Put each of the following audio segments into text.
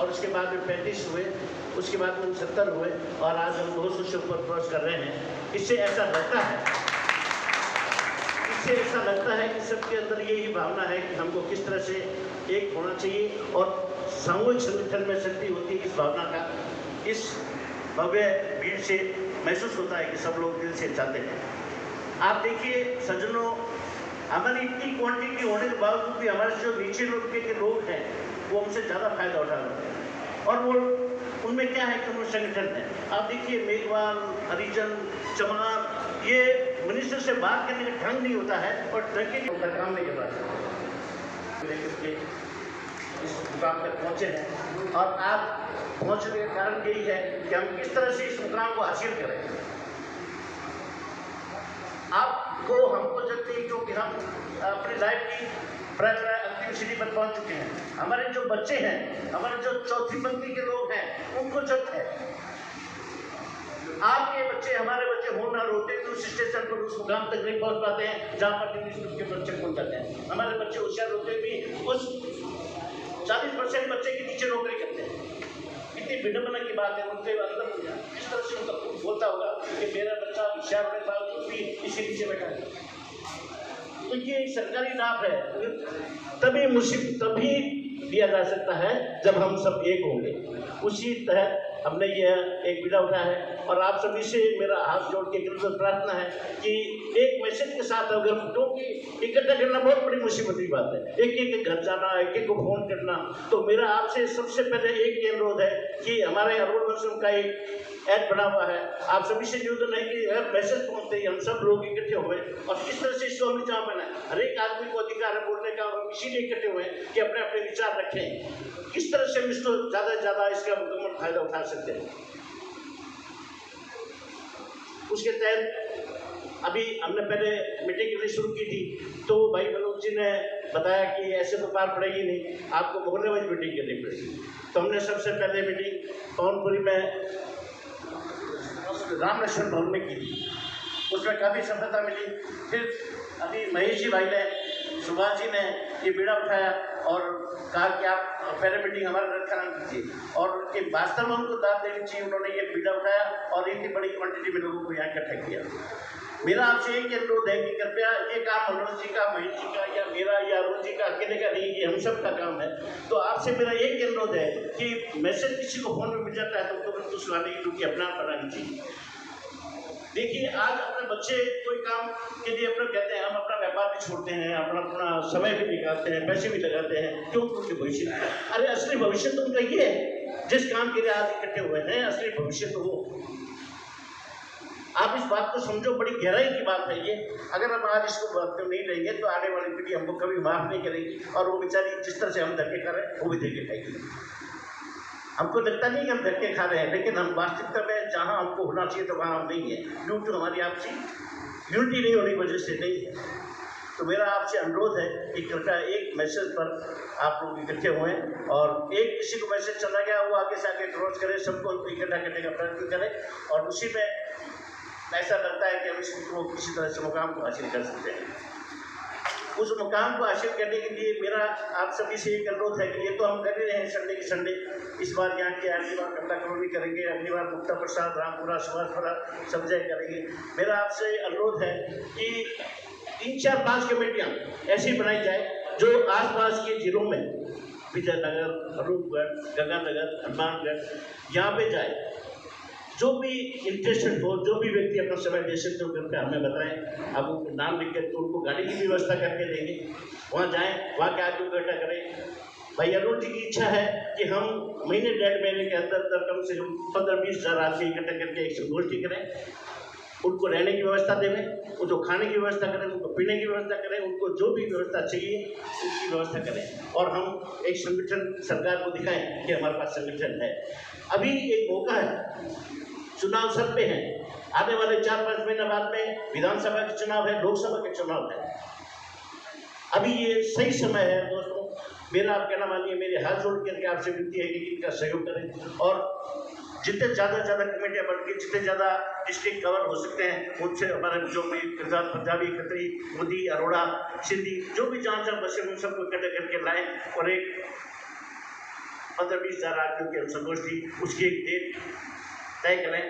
और उसके बाद में 35 हुए, उसके बाद में 70 हुए और आज हम 200 से ऊपर क्रॉस कर रहे हैं। इससे ऐसा लगता है कि सबके अंदर यही भावना है कि हमको किस तरह से एक होना चाहिए और सामूहिक संगठन में शक्ति होती है। इस भावना का इस भव्य भीड़ से महसूस होता है कि सब लोग दिल से चाहते हैं। आप देखिए सज्जनों, हमारी इतनी क्वांटिटी होने के बावजूद भी हमारे जो नीचे लोग के लोग हैं वो हमसे ज़्यादा फायदा उठा रहे हैं। और वो उनमें क्या है कि उनमें संगठन है। आप देखिए मेघवाल, हरिजन, चमार, ये मिनिस्टर से बात करने का ढंग नहीं होता है और ढंग के काम नहीं कर रहा। इस मुकाम तक पहुँचे हैं और आज पहुँचने का कारण यही है कि हम किस तरह से इस मुकाम को हासिल करें। आपको हमको जगते हैं क्योंकि हम अपनी लाइफ की प्राय अंतिम सीढ़ी पर पहुँच चुके हैं। हमारे जो बच्चे हैं, हमारे जो चौथी पंक्ति के लोग हैं, उनको जगत है। आपके बच्चे, हमारे बच्चे होनहार होते हैं तो उस स्टेशन पर उस मुकाम तक नहीं पहुँच पाते हैं जहाँ पर दिल्ली स्कूल के बच्चे पहुँच जाते हैं। हमारे बच्चे होशियार होते भी उस 40% बच्चे के नीचे नौकरी करते हैं। कितनी विडंबना की बात है। उनके अंदर किस तरह से उनका बोलता होगा कि मेरा बच्चा होशियार होने के बावजूद भी इसी नीचे बैठा है। तो ये सरकारी लाभ है। तभी दिया जा सकता है जब हम सब एक होंगे। उसी तहत हमने यह एक बीड़ा उठाया है और आप सभी से मेरा हाथ जोड़ के प्रार्थना है कि एक मैसेज के साथ अगर, क्योंकि इकट्ठा करना बहुत बड़ी मुसीबत की बात है, एक एक घर जाना, एक एक को फोन करना। तो मेरा आपसे सबसे पहले एक ही अनुरोध है कि हमारे अरुण मौसम का एक ऐड बना हुआ है, आप सभी से निवेदन है कि हर मैसेज पहुँचते ही हम सब लोग इकट्ठे हुए और किस तरह से इसको हमने जहाँ बनाए। हर एक आदमी को अधिकार है बोलने का और हम इसीलिए इकट्ठे हुए कि अपने अपने विचार रखें, किस तरह से हम इसको ज़्यादा से ज़्यादा इसका मुकम्मल फायदा उठा सकते हैं। उसके तहत अभी हमने पहले मीटिंग के लिए शुरू की थी तो भाई मनोज जी ने बताया कि ऐसे तो पार पड़ेगी नहीं, आपको मोहल्ले वाइज मीटिंग करनी पड़ेगी। तो हमने सबसे पहले मीटिंग पवनपुरी में राम लक्ष्मण भवन में की थी, उसमें काफ़ी सफलता मिली। फिर अभी महेश जी भाई ने, सुभाष जी ने ये बीड़ा उठाया और कहा कि आप पहले मीटिंग हमारा रखना कीजिए और कि वास्तव में उनको दाद देनी चाहिए। उन्होंने ये बीड़ा उठाया और इतनी बड़ी क्वांटिटी में लोगों को यहाँ इकट्ठा किया। मेरा आपसे एक अनुरोध है कि कृपया ये काम मनोज जी का, महेश जी का या मेरा या अरुण जी का अकेले का नहीं, ये हम सब का काम है। तो आपसे मेरा एक अनुरोध है कि मैसेज किसी को फोन में मिल जाता है तो तुरंत उसको आने की ड्यूटी अपना बनानी चाहिए। देखिए आज अपने बच्चे कोई काम के लिए अपना कहते हैं, हम अपना व्यापार भी छोड़ते हैं, अपना समय भी निकालते हैं, पैसे भी लगाते हैं, क्यों? उनके भविष्य। अरे असली भविष्य तो उनका ये है जिस काम के लिए आज इकट्ठे हुए हैं, असली भविष्य तो वो। आप इस बात को समझो, बड़ी गहराई की बात है ये। अगर हम आज इसको बात नहीं रहेंगे तो आने वाली पीढ़ी हमको कभी माफ नहीं करेगी और वो बेचारी जिस तरह से हम धक्के खा रहे हैं वो भी धक्के खाएगी। हमको लगता नहीं कि हम धक्के खा रहे हैं, लेकिन हम वास्तविकता में जहाँ हमको होना चाहिए तो वहाँ हम नहीं है, ड्यू टू हमारी आपसी यूनिटी नहीं होने की वजह से नहीं है। तो मेरा आपसे अनुरोध है कि कृपया एक मैसेज पर आप लोग इकट्ठे हुए और एक किसी को मैसेज चला गया वो आगे से आगे क्रॉस करें, सबको इकट्ठा करने का प्रयत्न करें और उसी में ऐसा लगता है कि हम इसको किसी तरह से मुकाम को हासिल कर सकते हैं। उस मुकाम को हासिल करने के लिए मेरा आप सभी से एक अनुरोध है कि ये तो हम कर ही रहे हैं संडे की संडे। इस बार यहाँ की अगली बार कमला कॉलोनी करेंगे, अगली बार मुक्ता प्रसाद, रामपुरा, सुभाषपुरा सब जगह करेंगे। मेरा आपसे अनुरोध है कि 3, 4, 5 कमेटियाँ ऐसी बनाई जाए जो आसपास के जिलों में विजयनगर, अनूपगढ़, गंगानगर, हनुमानगढ़ यहाँ पे जाए। जो भी इंटरेस्टेड हो, जो भी व्यक्ति अपना समय दे सकते हो करके हमें बताएं। अब उनको नाम लिख के तो उनको गाड़ी की व्यवस्था करके देंगे, वहाँ जाएं, वहाँ के आदमी इकट्ठा करें। भाई अरुण जी की इच्छा है कि हम महीने 1.5 महीने के अंदर कम से कम 15-20 हज़ार आदमी इकट्ठा करके एक संगोष्ठी करें, उनको रहने की व्यवस्था देवें, उनको खाने की व्यवस्था करें, उनको पीने की व्यवस्था करें, उनको जो भी व्यवस्था चाहिए उसकी व्यवस्था करें और हम एक संगठन सरकार को दिखाएं कि हमारे पास संगठन है। अभी एक मौका है, चुनाव सर पे हैं, आने वाले 4-5 महीने बाद में विधानसभा के चुनाव है, लोकसभा के चुनाव है। अभी ये सही समय है दोस्तों। मेरा आप कहना मानिए, मेरे हाथ जोड़ करके आपसे विनती है कि इनका सहयोग करें और जितने ज़्यादा से ज़्यादा कमेटियाँ बन के जितने ज़्यादा डिस्ट्रिक्ट कवर हो सकते हैं उनसे हमारे जो भी गुजरात, पंजाबी, खत्री, मोदी, अरोड़ा, सिंधी जो भी जहाँ बसे उन सबको इकट्ठे करके लाएँ 15-20 हज़ार आदमियों की हम संगोष्ठी, उसकी एक डेट तय करें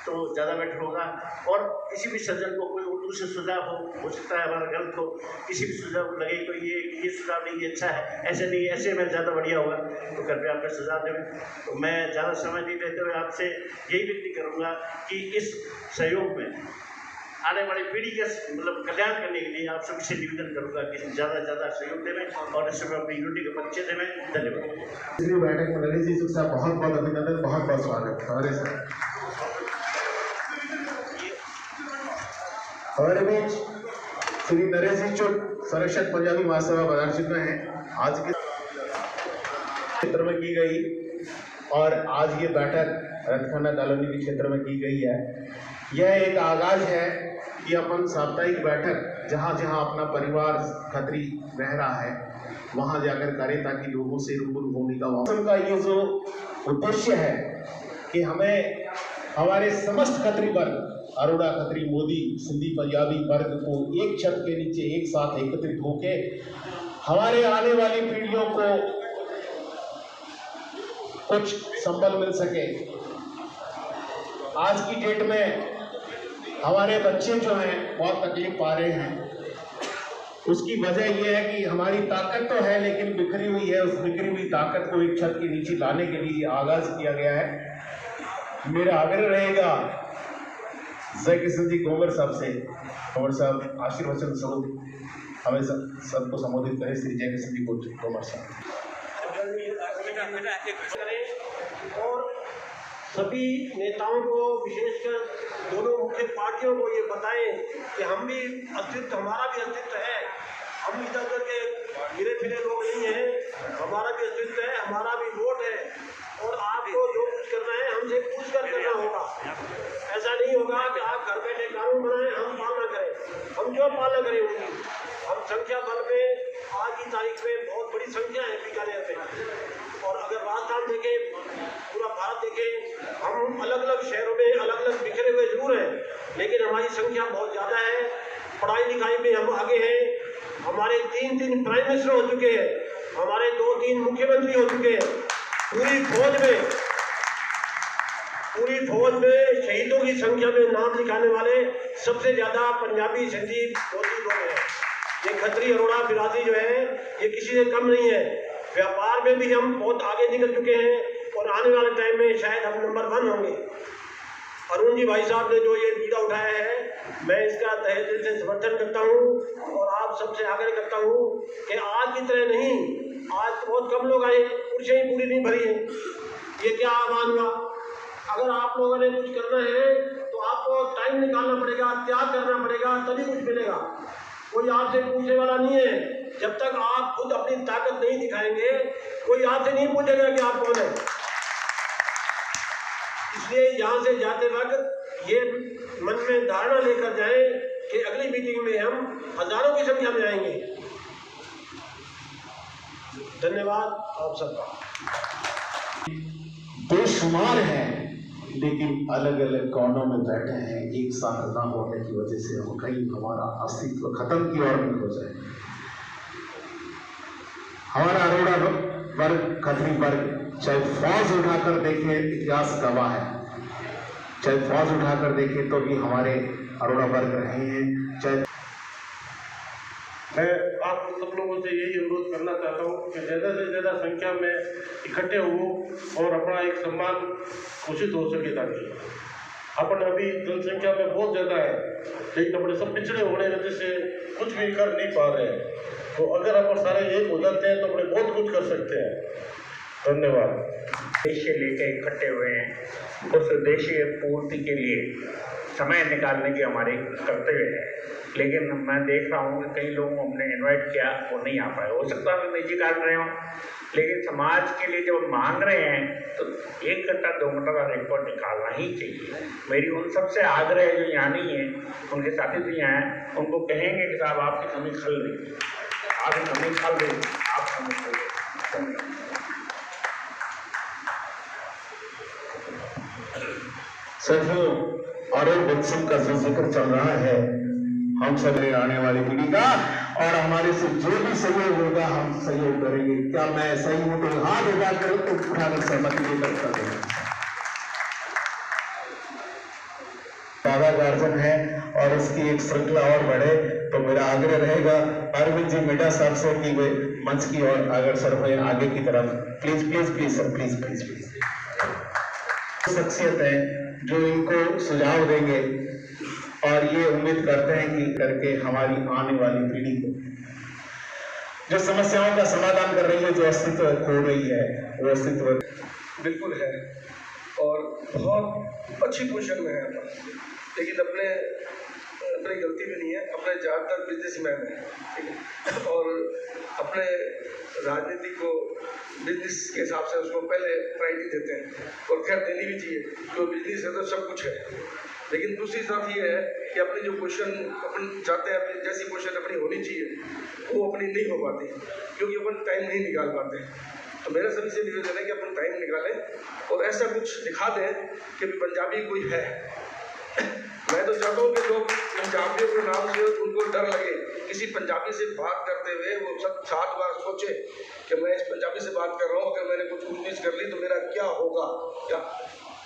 तो ज़्यादा बेटर होगा। और किसी भी सज्जन को कोई दूसरे सुझाव हो सकता है हमारा गलत हो, किसी भी सुझाव लगे तो ये सुझाव नहीं, ये अच्छा है, ऐसे नहीं, ऐसे में ज़्यादा बढ़िया होगा, तो कृपया आपका सुझाव दें। तो मैं ज़्यादा समय नहीं लेते हुए आपसे यही विनती करूँगा कि इस सहयोग में आने वाली पीढ़ी के मतलब कल्याण करने के लिए आप सभी से निवेदन करूँगा कि ज़्यादा से ज़्यादा सहयोग देवें और इस समय अपनी यूनिटी का परिचय देवें। धन्यवाद। इसलिए बैठक में नरेश जी साहब बहुत बहुत अभिनंदन, बहुत बहुत स्वागत। हमारे बीच श्री नरेश जी चुट संरक्षक पंजाबी महासभा पधार चुके हैं। आज के क्षेत्र में की गई और आज ये बैठक रतखाना कॉलोनी के क्षेत्र में की गई है। यह एक आगाज है कि अपन साप्ताहिक बैठक जहाँ जहाँ अपना परिवार खत्री रह रहा है वहाँ जाकर करें ताकि लोगों से रूबरू होने का ये जो उद्देश्य है कि हमें हमारे समस्त खत्री वर्ग, अरोड़ा खत्री, मोदी, सिंधी, पंजाबी वर्ग को एक छत के नीचे एक साथ एकत्रित होके हमारे आने वाली पीढ़ियों को कुछ संबल मिल सके। आज की डेट में हमारे बच्चे जो हैं बहुत तकलीफ पा रहे हैं। उसकी वजह यह है कि हमारी ताकत तो है लेकिन बिखरी हुई है। उस बिखरी हुई ताकत को एक छत के नीचे लाने के लिए आगाज किया गया है। मेरा आग्रह रहेगा जय किशन जी गोबर साहब से, गोबर साहब आशीर्वचन स्वरूप हमें सबको संबोधित करें। श्री जय किशन जी गोबर साहब। और सभी नेताओं को, विशेषकर दोनों मुख्य पार्टियों को ये बताएं कि हम भी अस्तित्व, हमारा भी अस्तित्व है। हम इधर उधर के गिरे फिरे लोग नहीं हैं, हमारा भी अस्तित्व है, हमारा भी वोट है। और आपको जो कुछ करना है हमसे पूछ कर करना होगा। ऐसा नहीं होगा कि आप घर बैठे कानून बनाएं, हम पालना करें। हम जो पालना करें उनकी, हम संख्या बल में आज की तारीख में बहुत बड़ी संख्या है बीकानेर में। और अगर राजस्थान देखें, पूरा भारत देखें, हम अलग अलग शहरों में अलग अलग बिखरे हुए जरूर हैं, लेकिन हमारी संख्या बहुत ज़्यादा है। पढ़ाई लिखाई में हम आगे हैं। हमारे 3 प्राइम मिनिस्टर हो चुके हैं, हमारे 2-3 मुख्यमंत्री हो चुके हैं। पूरी फौज में शहीदों की संख्या में नाम लिखाने वाले सबसे ज़्यादा पंजाबी, सिंधी, मोदी लोग हैं। ये खत्री अरोड़ा बिरादरी जो है ये किसी से कम नहीं है। व्यापार में भी हम बहुत आगे निकल चुके हैं और आने वाले टाइम में शायद हम नंबर 1 होंगे। अरुण जी भाई साहब ने जो ये बीड़ा उठाया है, मैं इसका तहे दिल से समर्थन करता हूँ और आप सबसे आग्रह करता हूँ कि आज की तरह नहीं, आज तो बहुत कम लोग आए, कुर्सियाँ ही पूरी नहीं भरी हैं। ये क्या आह्वान हुआ? अगर आप लोगों ने कुछ करना है तो आपको टाइम निकालना पड़ेगा, त्याग करना पड़ेगा, तभी कुछ मिलेगा। कोई आपसे पूछने वाला नहीं है। जब तक आप खुद अपनी ताकत नहीं दिखाएंगे, कोई आपसे नहीं पूछेगा कि आप कौन है। इसलिए यहाँ से जाते वक्त ये मन में धारणा लेकर जाएं कि अगली मीटिंग में हम हजारों की संख्या में आएंगे। धन्यवाद आप सबका। बेशुमार हैं लेकिन अलग अलग कोनों में बैठे हैं। एक साथ न होने की वजह से हम कहीं हमारा अस्तित्व खत्म की ओर भी हो जाए। हमारा अरोड़ा वर्ग, खत्री वर्ग, चाहे फौज उठाकर देखे, इतिहास गवाह है, चाहे फौज उठाकर देखे तो भी हमारे अरोड़ा वर्ग रहे हैं। चाहे मैं आप सब लोगों से यही अनुरोध करना चाहता हूँ कि ज़्यादा से ज़्यादा संख्या में इकट्ठे हो और अपना एक सम्मान घोषित हो सके, ताकि अपन अभी जनसंख्या में बहुत ज़्यादा है लेकिन अपने सब पिछड़े होने की वजह से कुछ भी कर नहीं पा रहे हैं। तो अगर अपन सारे एक हो जाते हैं तो अपने बहुत कुछ कर सकते हैं। धन्यवाद। उद्देश्य लेकर इकट्ठे हुए हैं, उस उद्देश्य पूर्ति के लिए समय निकालने की हमारी कर्तव्य है। लेकिन मैं देख रहा हूँ कि कई लोगों हमने इनवाइट किया, वो नहीं आ पाए। हो सकता है निजी कारण रहे हों, लेकिन समाज के लिए जब मांग रहे हैं तो 1 घंटा 2 घंटा का रिपोर्ट निकालना ही चाहिए। मेरी उन सबसे आग्रह है जो यहाँ नहीं है, उनके साथी भी यहाँ हैं, उनको कहेंगे कि साहब आपकी कमी खल रही, आपकी कमी खल रही, आप कमी खल रही। साथियों, और बच्चों का जो जिक्र चल रहा है, हम सब आने वाली पीढ़ी का, और हमारे से जो भी सहयोग होगा हम सहयोग करेंगे। क्या मैं सही हूं तो हाथ उठाकर उठाकर सहमति देकर करेंगे। दादा गार्जन है और इसकी एक श्रृंखला और बढ़े तो मेरा आग्रह रहेगा अरविंद जी मिडा साहब से कि वे मंच की ओर अग्रसर हुए आगे की तरफ। Please please please sir, please please please. शख्सियत है जो इनको सुझाव देंगे और ये उम्मीद करते हैं कि करके हमारी आने वाली पीढ़ी को जो समस्याओं का समाधान कर रही है, जो अस्तित्व खो रही है, वो अस्तित्व बिल्कुल है और बहुत अच्छी पोजीशन में है अपन, लेकिन अपनी गलती भी नहीं है। अपने ज़्यादातर बिजनेसमैन है, ठीक है, और अपने राजनीति को बिजनेस के हिसाब से उसको पहले प्रायोरिटी देते हैं, और खैर देनी भी चाहिए, क्योंकि बिजनेस है तो सब कुछ है। लेकिन दूसरी तरफ ये है कि अपनी जो पोजीशन अपन चाहते हैं, अपनी जैसी पोजीशन अपनी होनी चाहिए वो अपनी नहीं हो पाती, क्योंकि अपन टाइम नहीं निकाल पाते। तो मेरा सभी से निवेदन है कि अपन टाइम निकालें और ऐसा कुछ दिखा दें कि पंजाबी कोई है। मैं तो चाहता हूँ कि लोग पंजाबियों के नाम से उनको डर लगे, किसी पंजाबी से बात करते हुए वो सब 7 बार सोचे कि मैं इस पंजाबी से बात कर रहा हूँ, अगर मैंने कुछ ऊंच कर ली तो मेरा क्या होगा। क्या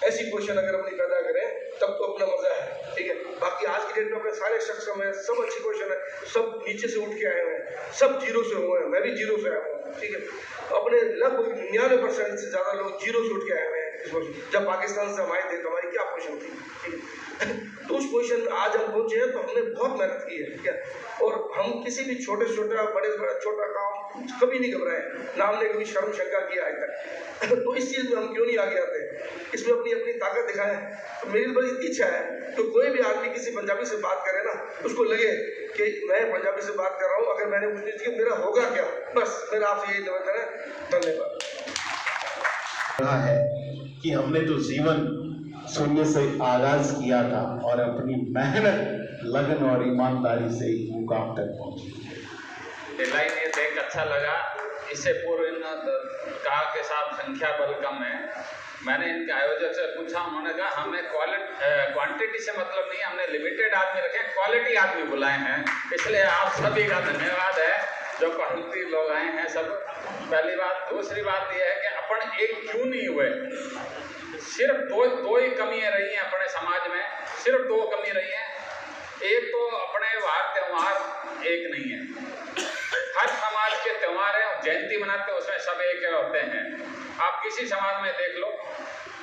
ऐसी पोजीशन अगर अपनी पैदा करें तब तो अपना मजा है, ठीक है। बाकी आज की डेट में अपने सारे सक्षम है, सब अच्छी पोजीशन है, सब नीचे से उठ के आए हुए हैं, सब जीरो से हुए हैं, मैं भी जीरो से आया हूँ, ठीक है। अपने लगभग 99% से ज़्यादा लोग जीरो से उठ के आए हुए हैं। जब पाकिस्तान से हम आए थे तो हमारी क्या पोजीशन थी, ठीक है। तो उस पोजीशन आज हम पहुंचे हैं तो हमने बहुत मेहनत की है, ठीक है। और हम किसी भी छोटे छोटा बड़े बड़ा छोटा काम कभी नहीं घबराए, ना हमने कभी शर्म शंका किया आज तक। तो इस चीज़ में हम क्यों नहीं आगे आते, इसमें अपनी अपनी ताकत दिखाएं। तो मेरी बड़ी इच्छा है कि कोई भी आदमी किसी पंजाबी से बात करे ना, उसको लगे कि मैं पंजाबी से बात कर रहा हूँ, अगर मैंने पूछ की मेरा होगा क्या। बस मेरा आपसे यही निवेदन है, धन्यवाद। कहा है कि हमने तो जीवन शून्य से आगाज किया था और अपनी मेहनत, लगन और ईमानदारी से ही मुकाम तक पहुंचे। लाइन ये देख अच्छा लगा। इससे पूर्व इन कहा कि साहब संख्या बल कम है। मैंने इनके आयोजक से पूछा, उन्होंने कहा हमें क्वांटिटी से मतलब नहीं, हमने लिमिटेड आदमी रखे, क्वालिटी आदमी बुलाए हैं। इसलिए आप सभी का धन्यवाद है जो क्वालिटी लोग आए हैं सब। पहली बात। दूसरी बात यह है कि अपन एक क्यों नहीं हुए। सिर्फ दो ही कमियाँ रही हैं अपने समाज में, सिर्फ 2 कमी रही हैं। एक तो अपने वार त्यौहार एक नहीं है। हर समाज के त्यौहार हैं, जयंती मनाते हैं, उसमें सब एक होते हैं। आप किसी समाज में देख लो,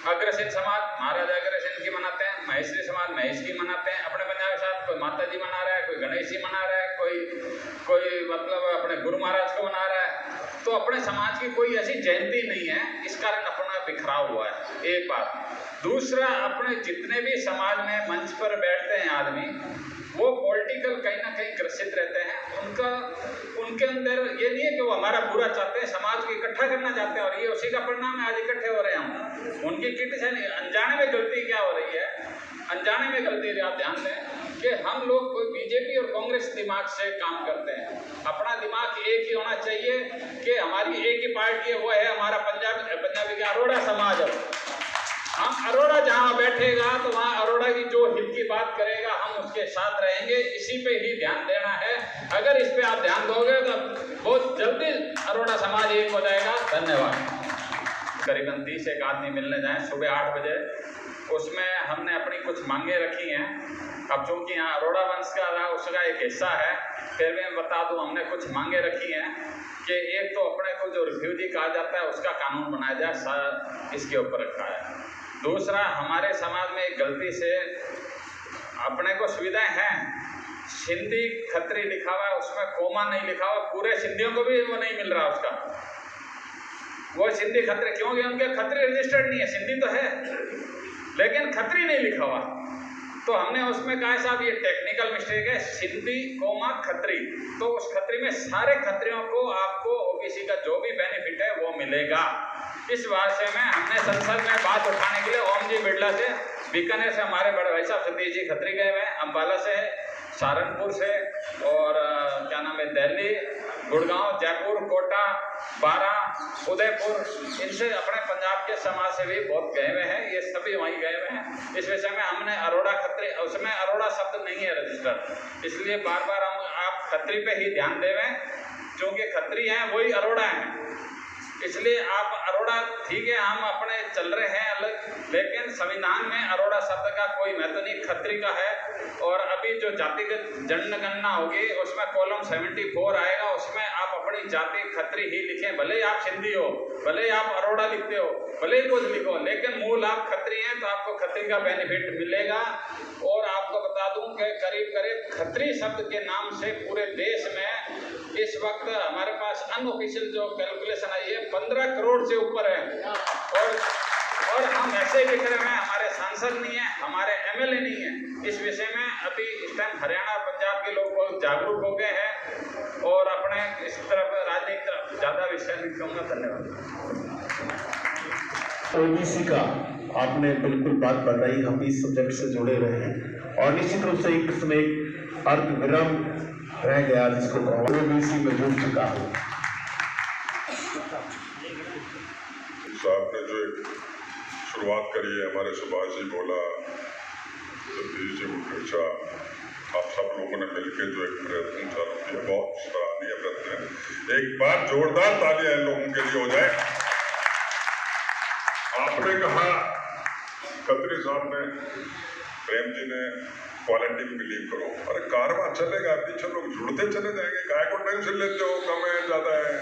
अग्रसेन समाज महाराजा अग्रसेन की मनाते हैं, महेश्वरी समाज महेश की मनाते हैं। अपने पंजाबी साथ कोई माता जी मना रहा है, कोई गणेश जी मना रहा है, कोई मतलब अपने गुरु महाराज को मना रहा है। तो अपने समाज की कोई ऐसी जयंती नहीं है, इस कारण अपना बिखराव हुआ है, एक बात। दूसरा, अपने जितने भी समाज में मंच पर बैठते हैं आदमी, वो पॉलिटिकल कहीं ना कहीं ग्रसित रहते हैं। उनके अंदर ये नहीं है कि वो हमारा बुरा चाहते हैं, समाज को इकट्ठा करना चाहते हैं, और ये उसी का परिणाम है आज इकट्ठे हो रहे हैं हम। उनकी क्रिटिसाइज अनजाने में गलती क्या हो रही है, अनजाने में गलती आप ध्यान दें कि हम लोग कोई बीजेपी और कांग्रेस दिमाग से काम करते हैं। अपना दिमाग एक ही होना चाहिए कि हमारी एक ही पार्टी है, वो है हमारा पंजाबी का अरोड़ा समाज है। हम अरोड़ा जहाँ बैठेगा तो वहाँ अरोड़ा की जो हित की बात करेगा हम उसके साथ रहेंगे, इसी पे ही ध्यान देना है। अगर इस पे आप ध्यान दोगे तो बहुत जल्दी अरोड़ा समाज एक हो जाएगा। धन्यवाद। करीबन 30 एक आदमी मिलने जाएं सुबह 8 बजे। उसमें हमने अपनी कुछ मांगे रखी हैं। अब चूँकि यहाँ अरोड़ा वंश का रहा, उसका एक हिस्सा है, फिर मैं बता दूँ हमने कुछ मांगे रखी हैं कि एक तो अपने को जो रिफ्यूजी कहा जाता है उसका कानून बनाया जाए, इसके ऊपर रखा है। दूसरा, हमारे समाज में एक गलती से अपने को सुविधाएं हैं, सिंधी खत्री लिखा हुआ है, उसमें कोमा नहीं लिखा हुआ, पूरे सिंधियों को भी वो नहीं मिल रहा उसका। वो सिंधी खत्री क्योंकि उनके खत्री रजिस्टर्ड नहीं है, सिंधी तो है लेकिन खत्री नहीं लिखा हुआ। तो हमने उसमें कहा साहब ये टेक्निकल मिस्टेक है, सिंधी कोमा खत्री। तो उस खत्री में सारे खत्रियों को आपको ओबीसी का जो भी बेनिफिट है वो मिलेगा। इस वास्ते में हमने संसद में बात उठाने के लिए ओम जी बिरला से, बीकानेर से हमारे बड़े भाई साहब सतीश जी खत्री गए हुए हैं, अम्बाला से, सहारनपुर से, और क्या नाम है, दिल्ली, गुड़गांव, जयपुर, कोटा, 12 उदयपुर, इनसे अपने पंजाब के समाज सेवी बहुत गए हुए हैं, ये सभी वहीं गए हुए हैं। इस विषय में हमने अरोड़ा खत्री, उसमें अरोड़ा शब्द नहीं है रजिस्टर, इसलिए बार बार हम आप खत्री पे ही ध्यान देवें, क्योंकि खत्री हैं वही अरोड़ा हैं, इसलिए आप अरोड़ा ठीक है, हम अपने चल रहे हैं अलग, लेकिन संविधान में अरोड़ा शब्द का कोई महत्व नहीं, खत्री का है। और अभी जो जातिगत जनगणना होगी उसमें कॉलम 74 आएगा, उसमें आप अपनी जाति खत्री ही लिखें, भले ही आप सिंधी हो, भले ही आप अरोड़ा लिखते हो, भले ही कुछ लिखो, लेकिन मूल आप खत्री हैं तो आपको खत्री का बेनिफिट मिलेगा। और आपको बता दूं कि करीब करीब खत्री शब्द के नाम से पूरे देश में इस वक्त हमारे पास अनऑफिशियल जो कैलकुलेशन आई है 15 करोड़ से ऊपर है। और हम ऐसे लिख रहे हैं, हमारे सांसद नहीं है, हमारे एमएलए नहीं है। इस विषय में अभी इस टाइम हरियाणा और पंजाब के लोग बहुत जागरूक हो गए हैं और अपने इस तरफ राजनीति तरफ ज़्यादा विषय नहीं कहूँगा। धन्यवाद। ओबीसी का आपने बिल्कुल बात बताई, हम इस सब्जेक्ट से जुड़े रहे हैं और निश्चित रूप से एक इसमें अर्थ विराम रह गया जिसको ओबीसी में जुड़ चुका है। साहब ने जो एक शुरुआत करी है, हमारे सुभाष जी बोला, सतीश जी मुखर्जा, आप सब लोगों ने मिलकर जो एक प्रयत्न चालू किया, बहुत सराहनीय प्रयत्न है। एक बार जोरदार तालियां इन लोगों के लिए हो जाए। आपने कहा, खत्री साहब ने, प्रेम जी ने, क्वालिटी में बिलीव करो। अरे कारवां चलेगा, पीछे लोग जुड़ते चले जाएंगे, काय को टेंशन लेते हो, कम है ज़्यादा है।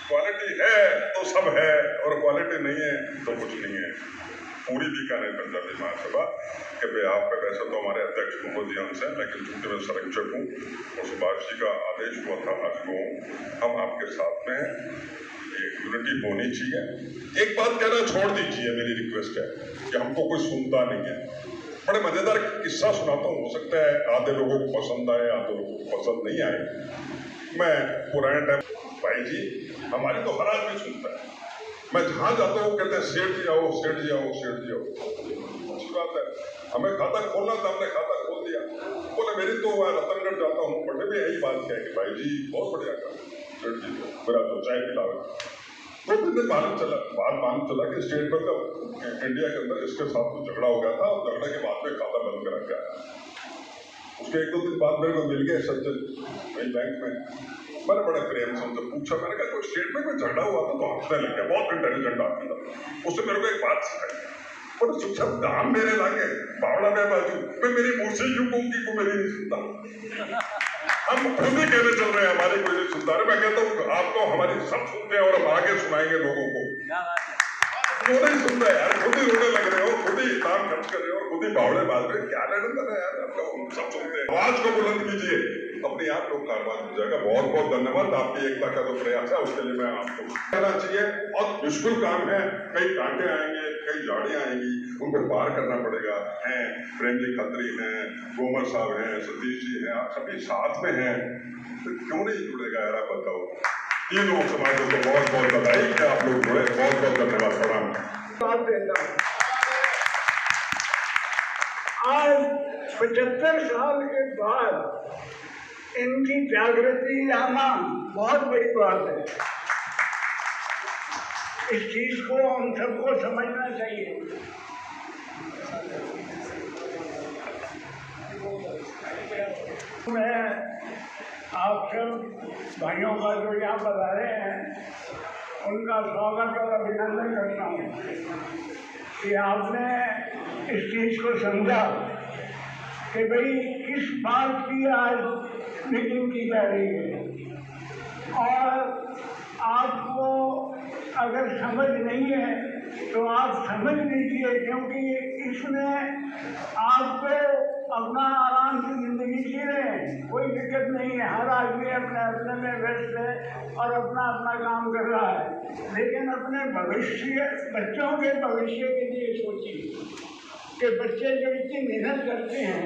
क्वालिटी है तो सब है और क्वालिटी नहीं है तो कुछ नहीं है। पूरी बीकानेर पंजाबी महासभा के बेहाफ पे, वैसे तो हमारे अध्यक्ष मोहम्मद अंश हैं, लेकिन चूंकि मैं संरक्षक हूँ और सुभाष जी का आदेश हुआ था आज को हम आपके साथ में हैं, एक यूनिटी होनी चाहिए। एक बात कहना छोड़ दीजिए, मेरी रिक्वेस्ट है कि हमको कोई सुनता नहीं है। बड़े मजेदार किस्सा सुनाता हूँ, हो सकता है आधे लोगों को पसंद आए, आधे लोगों को पसंद नहीं आए। मैं पुराने टाइम, भाई जी हमारी तो हर आदमी सुनता है, मैं जहाँ जाता हूँ कहते हैं सेठ जी आओ, सेठ जी आओ, सेठ जी आओ। अच्छी बात है, हमें खाता खोलना था, हमने खाता खोल दिया। बोले मेरी तो वह रतनगढ़ जाता हूँ, बड़े भी यही बात कहे कि भाई जी बहुत बढ़िया काम, सेठ जी मेरा तो चाय पिलाओ। तो दिन मालूम चला कि स्टेट बैंक ऑफ इंडिया के अंदर इसके साथ तो झगड़ा हो गया था और झगड़े के बाद में खाता बंद करा गया। उसके 1-2 दिन बाद मेरे को मिल गए सज्जन वही बैंक में, मैंने बड़े प्रेम से उनसे पूछा, मैंने कहा कोई स्टेट बैंक में झगड़ा हुआ था? तो हंसने लग गया, बहुत इंटेलिजेंट आदमी था। उससे मेरे को एक बात सिखाई, बोले चुपचाप दाम मेरे लागे बावड़ा में बाजू, मैं मेरी मुँह से क्यों कहूँगी को मेरी नहीं सुनता। हम खुद ही कहने चल रहे हैं हमारे कोई नहीं सुनता। मैं कहता हूँ आप तो हमारी सब सुनते हैं और हम आगे सुनाएंगे लोगों को। क्यों नहीं सुन रहे यार? खुद ही रोने लग रहे हो, खुद ही दाम खर्च कर रहे हो, खुद ही बावड़े बाज रहे, क्या लेने कर रहे हैं यार? हम सब सुनते हैं। आवाज को बुलंद कीजिए, अपने आप लोग कारवां हो जाएगा। बहुत बहुत धन्यवाद, आपकी एकता का जो प्रयास है उसके लिए मैं आपको कहना चाहिए। और मुश्किल काम है, कई कांटे आएंगे, कई झाड़ियाँ आएंगी, उनको पार करना पड़ेगा। हैं प्रेम जी खत्री हैं, गोमर साहब हैं, सतीश जी हैं, आप सभी साथ में हैं, तो क्यों नहीं जुड़ेगा यार? आप बताओ। तीनों समाजों को बहुत बहुत बधाई कि आप लोग जुड़े, बहुत बहुत धन्यवाद। प्रणाम। आज 75 साल के बाद इनकी जागृति आना बहुत बड़ी बात है। इस चीज को हम सबको समझना चाहिए। मैं आप सब भाइयों का जो यहाँ पधारे हैं उनका स्वागत और अभिनंदन करता हूँ कि आपने इस चीज़ को समझा कि भाई किस बात की आज मीटिंग की जा रही है, और आपको अगर समझ नहीं है तो आप समझ लीजिए, क्योंकि इसमें आपको अपना आराम से जिंदगी जी रहे हैं, कोई दिक्कत नहीं है। हर आदमी अपने अपने में व्यस्त है और अपना अपना काम कर रहा है, लेकिन अपने भविष्य, बच्चों के भविष्य के लिए सोचिए कि बच्चे जो इतनी मेहनत करते हैं,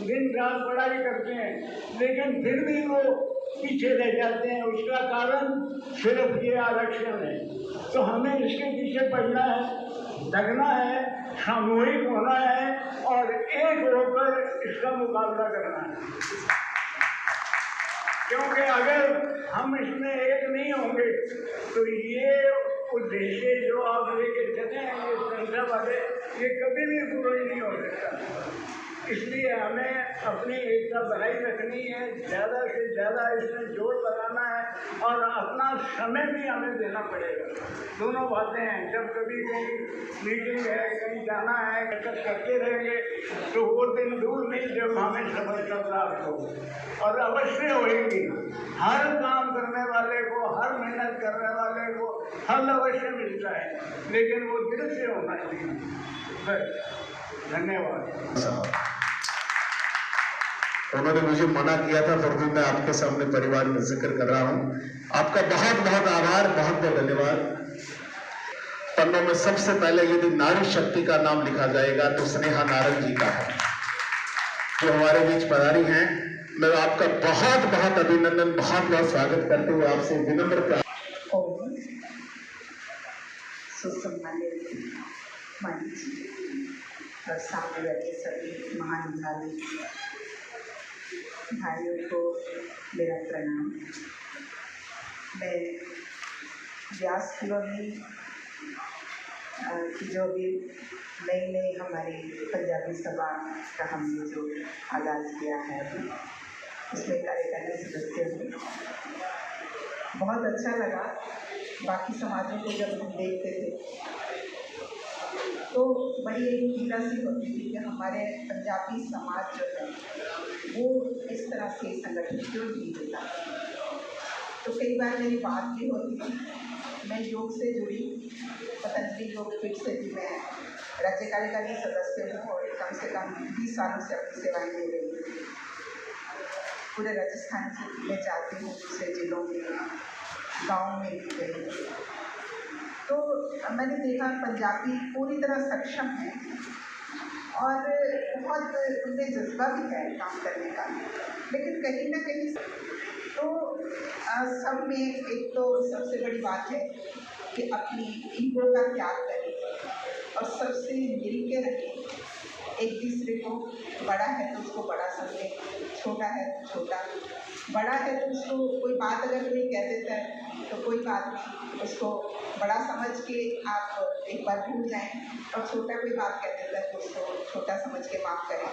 दिन रात पढ़ाई करते हैं, लेकिन फिर भी वो पीछे रह जाते हैं। उसका कारण सिर्फ ये आरक्षण है। तो हमें इसके पीछे पड़ना है, लगना है, सामूहिक होना है और एक होकर इसका मुकाबला करना है। क्योंकि अगर हम इसमें एक नहीं होंगे तो ये उद्देश्य जो आप लेके चले हैं ये संख्या वाले, ये कभी भी पूरा नहीं हो सकता। इसलिए हमें अपनी एकता बनाई रखनी है, ज़्यादा से ज़्यादा इसमें जोर लगाना है और अपना समय भी हमें देना पड़ेगा। दोनों बातें हैं, जब कभी कहीं मीटिंग है, कहीं जाना है, करते रहेंगे तो वो दिन दूर नहीं जब हमें सफलता प्राप्त हो, और अवश्य होगी। हर काम करने वाले को, हर मेहनत करने वाले को फल अवश्य मिलता है, लेकिन वो दिल से होना चाहिए। बस, धन्यवाद। उन्होंने मुझे मना किया था, फिर भी मैं आपके सामने परिवार में जिक्र कर रहा हूं। आपका बहुत बहुत आभार, बहुत बहुत धन्यवाद। पन्नों में सबसे पहले यदि नारी शक्ति का नाम लिखा जाएगा तो स्नेहा नारंग जी का है, जो हमारे बीच पधारी हैं। मैं आपका बहुत बहुत अभिनंदन, बहुत बहुत स्वागत करते हुए आपसे विनम्र सुसम्मानित मानी जी और सामने बैठे सभी महानुभावी भाइयों को मेरा प्रणाम। मैं व्यास कॉलोनी की जो भी नई हमारी पंजाबी सभा का हमने जो आगाज़ किया है उसमें कार्यकारी सदस्य हूँ। बहुत अच्छा लगा। बाकी समाजों को जब हम देखते थे तो बड़ी एक पीड़ा सी होती थी कि हमारे पंजाबी समाज जो है वो इस तरह से संगठित क्यों नहीं होता। तो कई बार मेरी बात भी होती थी। मैं योग से जुड़ी, पतंजलि योग पीठ से भी मैं राज्य कार्यकारी सदस्य हूँ और कम से कम 20 सालों से अपनी सेवाएं दे रही हूँ। पूरे राजस्थान में जाती हूँ, दूसरे जिलों में, गाँव में भी गई। तो मैंने देखा पंजाबी पूरी तरह सक्षम है और बहुत उनमें जज्बा भी है काम करने का, लेकिन कहीं ना कहीं तो सब में एक तो सबसे बड़ी बात है कि अपनी ईगो का त्याग करें और सबसे मिल के रखें। एक दूसरे को, बड़ा है तो उसको बड़ा समझे, छोटा है तो छोटा, बड़ा है तो उसको कोई बात अगर कोई कह देता है तो कोई बात नहीं, उसको बड़ा समझ के आप एक बार भूल जाएं, और छोटा कोई बात कह देता है तो उसको छोटा समझ के माफ़ करें।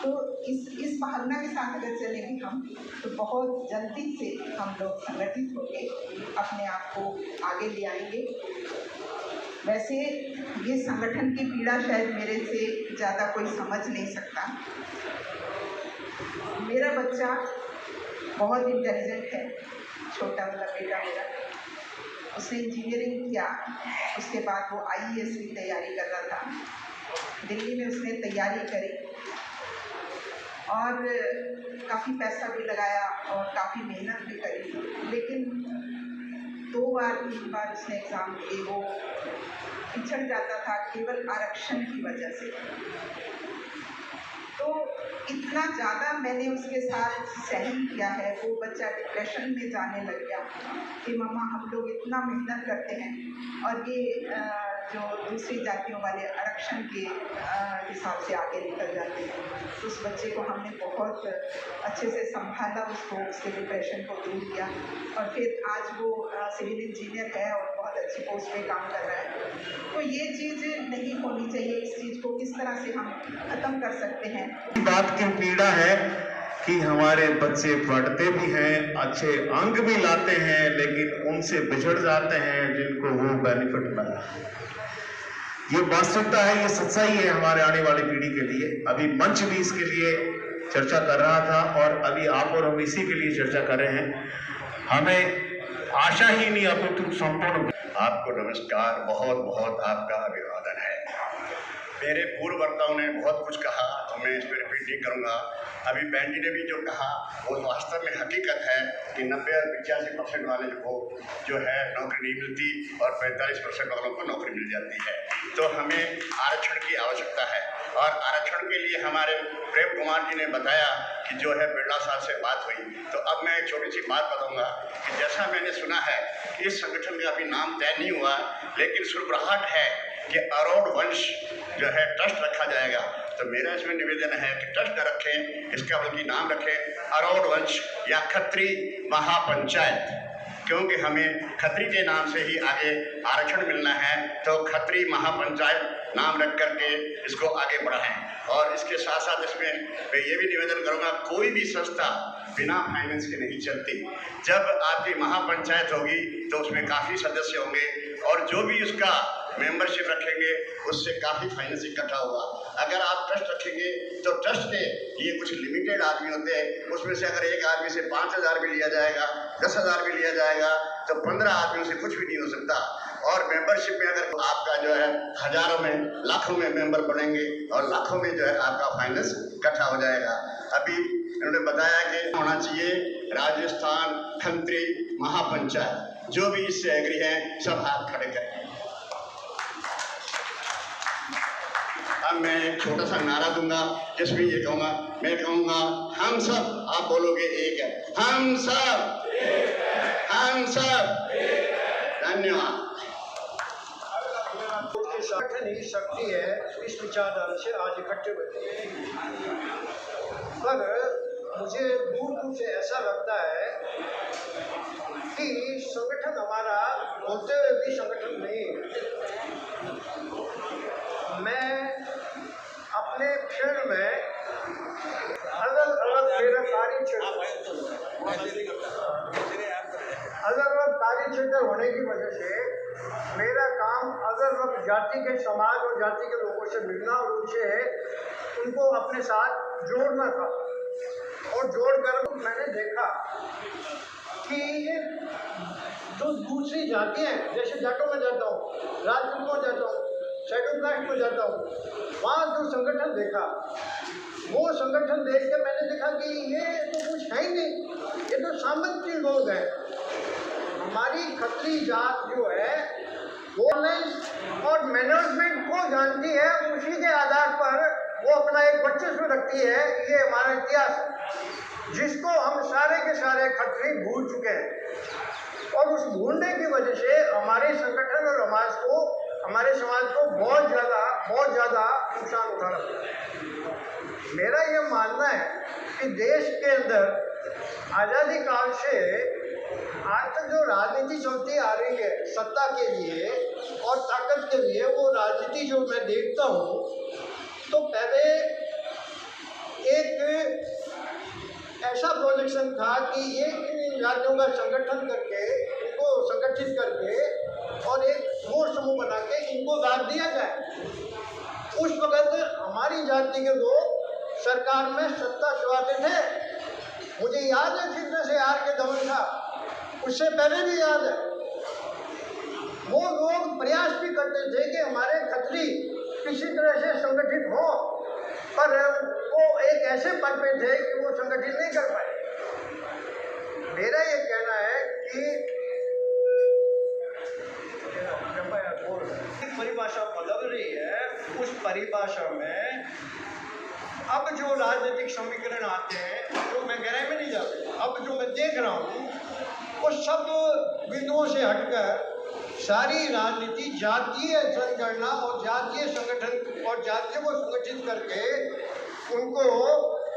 तो इस भावना के साथ अगर चलेंगे हम तो बहुत जल्दी से हम लोग संगठित होकर अपने आप को आगे ले आएंगे। वैसे ये संगठन की पीड़ा शायद मेरे से ज़्यादा कोई समझ नहीं सकता। मेरा बच्चा बहुत इंटेलिजेंट है, छोटा वाला बेटा मेरा, उसने इंजीनियरिंग किया, उसके बाद वो IAS की तैयारी कर रहा था। दिल्ली में उसने तैयारी करी और काफ़ी पैसा भी लगाया और काफ़ी मेहनत भी करी, लेकिन 2 बार 3 बार उसने एग्ज़ाम दिए, वो पिछड़ जाता था केवल आरक्षण की वजह से। तो इतना ज़्यादा मैंने उसके साथ सहन किया है, वो बच्चा डिप्रेशन में जाने लग गया कि मम्मा हम लोग इतना मेहनत करते हैं और ये जो दूसरी जातियों वाले आरक्षण के हिसाब से आगे निकल जाते हैं। तो उस बच्चे को हमने बहुत अच्छे से संभाला, उसको, उसके डिप्रेशन को दूर किया और फिर आज वो सिविल इंजीनियर है और बहुत अच्छी पोस्ट पे काम कर रहा है। तो ये चीज़ नहीं होनी चाहिए। इस चीज़ को किस तरह से हम ख़त्म कर सकते हैं? बात की पीड़ा है कि हमारे बच्चे पढ़ते भी हैं, अच्छे अंक भी लाते हैं, लेकिन उनसे बिछड़ जाते हैं जिनको वो बेनिफिट मिला। ये वास्तविकता है, ये सच्चाई है हमारे आने वाली पीढ़ी के लिए। अभी मंच भी इसके लिए चर्चा कर रहा था और अभी आप और हम इसी के लिए चर्चा कर रहे हैं। हमें आशा ही नहीं अपितु संपूर्ण। आपको नमस्कार, बहुत बहुत आपका अभिवादन है। मेरे पूर्व वक्ताओं ने बहुत कुछ कहा तो मैं इस पर रिपीट नहीं करूँगा। अभी बहन जी ने भी जो कहा वो वास्तव में हकीकत है कि 90 और 85% वाले को जो है नौकरी नहीं मिलती और 45% वालों को नौकरी मिल जाती है। तो हमें आरक्षण की आवश्यकता है और आरक्षण के लिए हमारे प्रेम कुमार जी ने बताया कि जो है बिरला साहब से बात हुई। तो अब मैं एक छोटी सी बात बताऊंगा कि जैसा मैंने सुना है इस संगठन का अभी नाम तय नहीं हुआ, लेकिन सुरबराहट है कि अरोड़ वंश जो है ट्रस्ट रखा जाएगा। तो मेरा इसमें निवेदन है कि ट्रस्ट न रखें इसका, बल्कि नाम रखें अरौड़ वंश या खत्री महापंचायत, क्योंकि हमें खत्री के नाम से ही आगे आरक्षण मिलना है। तो खत्री महापंचायत नाम रख करके इसको आगे बढ़ाएं। और इसके साथ साथ इसमें मैं ये भी निवेदन करूँगा, कोई भी संस्था बिना फाइनेंस के नहीं चलती। जब आपकी महापंचायत होगी तो उसमें काफ़ी सदस्य होंगे और जो भी उसका मेंबरशिप रखेंगे उससे काफ़ी फाइनेंस इकट्ठा होगा। अगर आप ट्रस्ट रखेंगे तो ट्रस्ट के लिए कुछ लिमिटेड आदमी होते हैं, उसमें से अगर एक आदमी से 5,000 भी लिया जाएगा, 10,000 भी लिया जाएगा, तो 15 आदमियों से कुछ भी नहीं हो सकता। और मेंबरशिप में अगर आपका जो है हजारों में लाखों में मेंबर बनेंगे और लाखों में जो है आपका फाइनेंस इकट्ठा हो जाएगा। अभी इन्होंने बताया कि होना चाहिए राजस्थान खंत्री महापंचायत। जो भी इससे एग्री हैं सब हाथ खड़े करें। अब मैं एक छोटा सा नारा दूंगा जिसमें ये कहूँगा, मैं कहूँगा हम सब, आप बोलोगे एक है, हम सब, हम सब। धन्यवाद। संगठन ही शक्ति है, इस विचारधारा से आज इकट्ठे हुए। पर मुझे दूर दूर से ऐसा लगता है कि संगठन हमारा बोलते हुए भी संगठन नहीं। मैं अपने फील्ड में अलग अलग मेरा कार्य क्षेत्र होने की वजह से मेरा काम अलग अलग जाति के समाज और जाति के लोगों से मिलना और उनसे उनको अपने साथ जोड़ना था। और जोड़कर मैंने देखा कि जो दूसरी जातियाँ हैं, जैसे जाटों में जाता हूँ, राजपूतों में जाता हूँ, शेड्यूल कास्ट में जाता हूँ, वहाँ जो संगठन देखा, वो संगठन देख के मैंने देखा कि ये तो कुछ है ही नहीं, ये तो सामान्य लोग हैं। हमारी खत्री जात जो है गवर्नेंस और मैनेजमेंट को जानती है, उसी के आधार पर वो अपना एक वर्चस्व रखती है। ये हमारा इतिहास है जिसको हम सारे के सारे खत्री भूल चुके हैं। और उस भूलने की वजह से हमारे संगठन और हमारे समाज को बहुत ज़्यादा नुकसान उठाना पड़ा। मेरा ये मानना है कि देश के अंदर आज़ादी काल से आज तक जो राजनीति चलती आ रही है सत्ता के लिए और ताकत के लिए, वो राजनीति जो मैं देखता हूँ, तो पहले एक ऐसा प्रोजेक्शन था कि ये इन जातियों का संगठन करके, इनको संगठित करके और एक वोट समूह बना के इनको दाद दिया जाए। उस वक्त हमारी जाति के लोग सरकार में सत्ता चलाते थे। मुझे याद है फिर से आर के दमन था, उससे पहले भी याद है। वो लोग प्रयास भी करते थे कि हमारे खत्री किसी तरह से संगठित हो, पर वो एक ऐसे पद पे थे कि वो संगठित नहीं कर पाए। मेरा ये कहना है कि परिभाषा बदल रही है, उस परिभाषा में अब जो राजनीतिक समीकरण आते हैं, तो मैं गहराई में नहीं जाता, अब जो मैं देख रहा हूँ वो सब बिंदुओं से हटकर सारी राजनीति जातीय जनगणना और जातीय संगठन और जातियों को संगठित करके उनको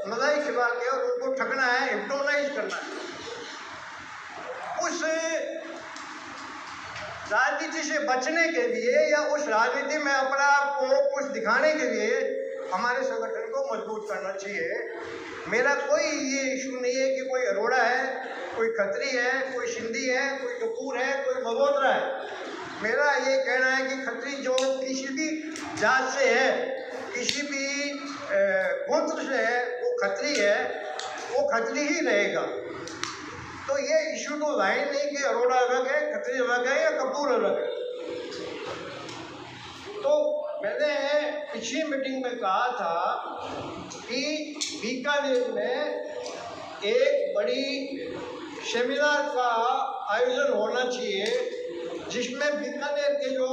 मलाई खिला के और उनको ठगना है, हिप्नोटाइज करना है। उस राजनीति से बचने के लिए या उस राजनीति में अपना आप को कुछ दिखाने के लिए हमारे संगठन को मजबूत करना चाहिए। मेरा कोई ये इशू नहीं है कि कोई अरोड़ा है, कोई खत्री है, कोई सिंधी है, कोई कपूर है, कोई मल्होत्रा है। मेरा ये कहना है कि खत्री जो किसी भी जात से है, किसी भी गोत्र से है, वो खत्री है, वो खत्री ही रहेगा। तो ये इशू तो लाइन नहीं कि अरोड़ा अलग है, खत्री अलग है या कपूर अलग है। तो मैंने पिछली मीटिंग में कहा था कि बीकानेर में एक बड़ी सेमिनार का आयोजन होना चाहिए, जिसमें बीकानेर के जो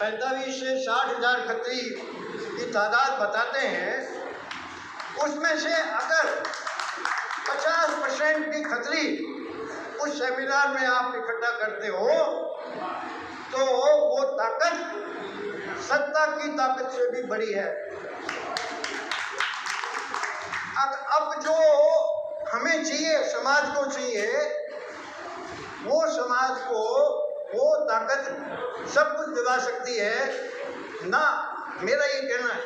45 से 60 हज़ार खत्री की तादाद बताते हैं, उसमें से अगर 50% की खत्री उस सेमिनार में आप इकट्ठा करते हो, तो वो ताकत सत्ता की ताकत से भी बड़ी है। अब जो हमें चाहिए, समाज को चाहिए, वो समाज को वो ताकत सब कुछ दिला सकती है ना। मेरा ये कहना है,